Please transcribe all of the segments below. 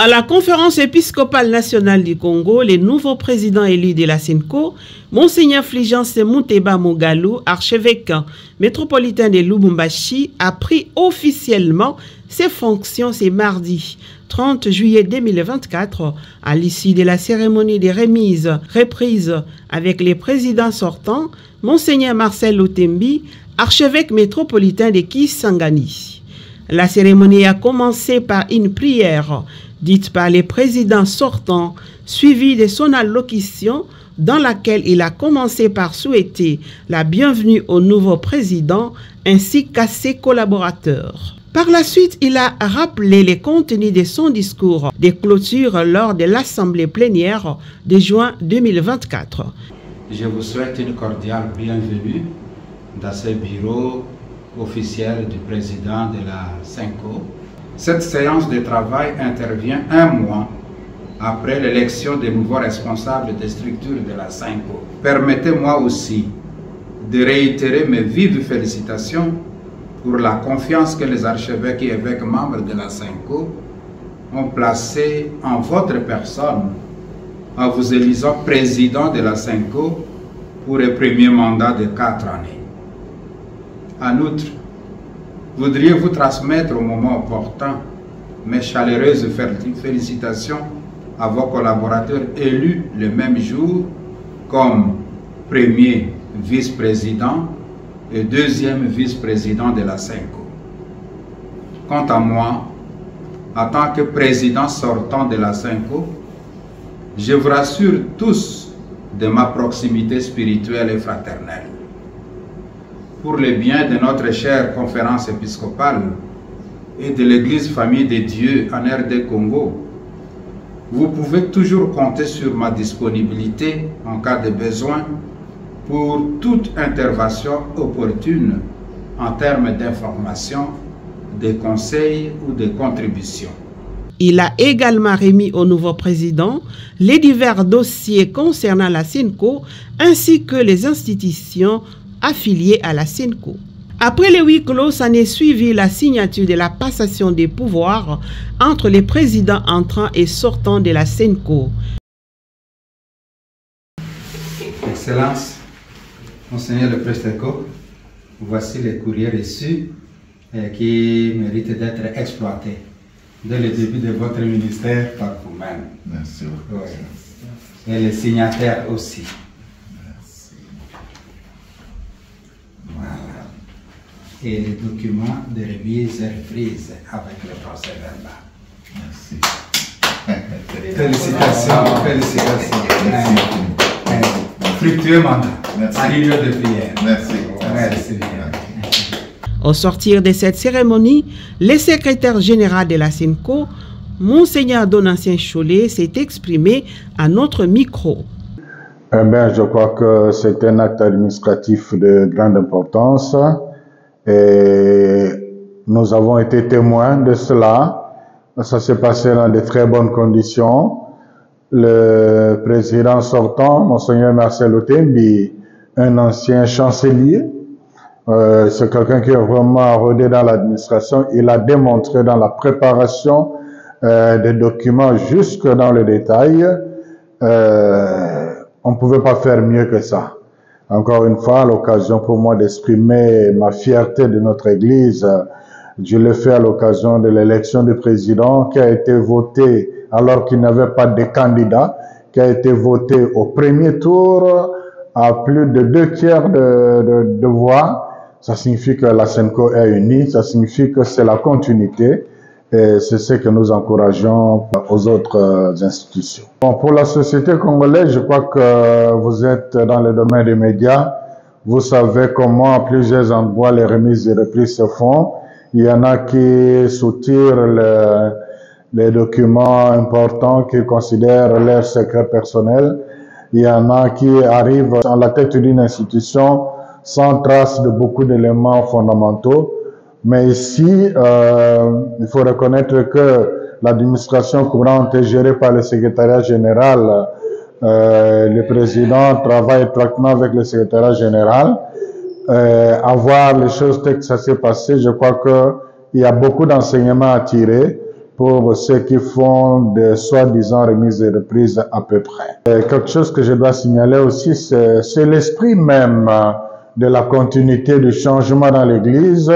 À la conférence épiscopale nationale du Congo, les nouveaux présidents élus de la SENCO, Monseigneur Fulgence Mouteba Mogalou, archevêque métropolitain de Lubumbashi, a pris officiellement ses fonctions ce mardi 30 juillet 2024 à l'issue de la cérémonie de reprise avec les présidents sortants, Monseigneur Marcel Lutembi, archevêque métropolitain de Kisangani. La cérémonie a commencé par une prière dite par les présidents sortants, suivie de son allocution dans laquelle il a commencé par souhaiter la bienvenue au nouveau président ainsi qu'à ses collaborateurs. Par la suite, il a rappelé les contenus de son discours de clôture lors de l'Assemblée plénière de juin 2024. Je vous souhaite une cordiale bienvenue dans ce bureau officiel du président de la SENCO. Cette séance de travail intervient un mois après l'élection des nouveaux responsables des structures de la SENCO. Permettez-moi aussi de réitérer mes vives félicitations pour la confiance que les archevêques et évêques membres de la SENCO ont placée en votre personne en vous élisant président de la SENCO pour un premier mandat de 4 années. En outre, voudriez-vous transmettre au moment opportun mes chaleureuses félicitations à vos collaborateurs élus le même jour comme premier vice-président et deuxième vice-président de la SENCO. Quant à moi, en tant que président sortant de la SENCO, je vous rassure tous de ma proximité spirituelle et fraternelle. Pour le bien de notre chère conférence épiscopale et de l'Église Famille de Dieu en RD Congo, vous pouvez toujours compter sur ma disponibilité en cas de besoin pour toute intervention opportune en termes d'information, de conseils ou de contributions. Il a également remis au nouveau président les divers dossiers concernant la SENCO ainsi que les institutions affiliées à la SENCO. Après le huis clos, s'en est suivi la signature de la passation des pouvoirs entre les présidents entrants et sortants de la SENCO. Excellence, Monseigneur le Presteco, voici les courriers reçus qui méritent d'être exploités dès le début de votre ministère par vous-même. Merci beaucoup. Et les signataires aussi. Voilà. Et les documents de remise et reprise avec le procès verbal. Merci. Félicitations, félicitations. Merci. Fructueux mandat. Merci. En lieu de prière. Merci. Merci. Au sortir de cette cérémonie, le secrétaire général de la SENCO, Monseigneur Donatien Cholet, s'est exprimé à notre micro. Je crois que c'est un acte administratif de grande importance et nous avons été témoins de cela. Ça s'est passé dans de très bonnes conditions. Le président sortant, Monseigneur Marcel Lutembi, un ancien chancelier, c'est quelqu'un qui est vraiment rodé dans l'administration. Il a démontré dans la préparation des documents jusque dans le détail. On ne pouvait pas faire mieux que ça. Encore une fois, l'occasion pour moi d'exprimer ma fierté de notre Église. Je l'ai fait à l'occasion de l'élection du président qui a été voté alors qu'il n'y avait pas de candidat, qui a été voté au premier tour à plus de 2/3 de voix. Ça signifie que la SENCO est unie, ça signifie que c'est la continuité et c'est ce que nous encourageons aux autres institutions. Bon, pour la société congolaise, je crois que vous êtes dans le domaine des médias. Vous savez comment à plusieurs endroits les remises et reprises se font. Il y en a qui soutirent les documents importants qu'ils considèrent leur secret personnel. Il y en a qui arrivent à la tête d'une institution sans trace de beaucoup d'éléments fondamentaux. Mais ici, il faut reconnaître que l'administration courante est gérée par le secrétariat général. Le président travaille étroitement avec le secrétariat général. À voir les choses telles que ça s'est passé, je crois qu'il y a beaucoup d'enseignements à tirer pour ceux qui font des soi-disant remises et reprises à peu près. Et quelque chose que je dois signaler aussi, c'est l'esprit même de la continuité du changement dans l'Église.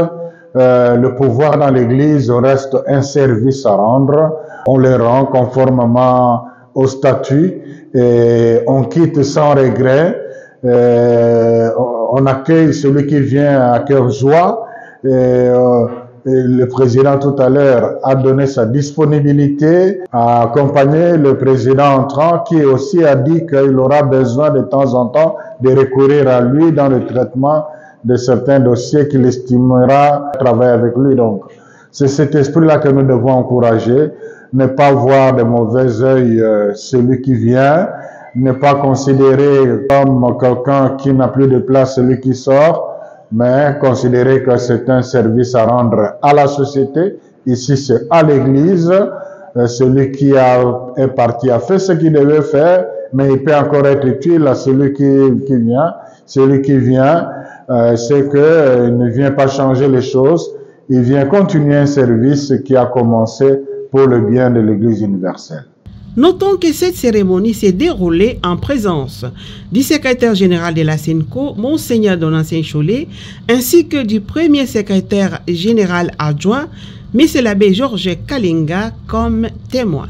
Le pouvoir dans l'Église reste un service à rendre. On le rend conformément au statut et on quitte sans regret. On accueille celui qui vient à cœur joie. Et le président tout à l'heure a donné sa disponibilité à accompagner le président entrant qui aussi a dit qu'il aura besoin de temps en temps de recourir à lui dans le traitement de certains dossiers qu'il estimera travailler avec lui. Donc, c'est cet esprit-là que nous devons encourager, ne pas voir de mauvais œil celui qui vient, ne pas considérer comme quelqu'un qui n'a plus de place celui qui sort, mais considérer que c'est un service à rendre à la société. Ici, c'est à l'Église. Celui qui est parti a fait ce qu'il devait faire, mais il peut encore être utile à celui qui vient. Celui qui vient, c'est qu'il ne vient pas changer les choses, il vient continuer un service qui a commencé pour le bien de l'Église universelle. Notons que cette cérémonie s'est déroulée en présence du secrétaire général de la SENCO, Monseigneur Donatien Cholet, ainsi que du premier secrétaire général adjoint, M. l'abbé Georges Kalinga, comme témoin.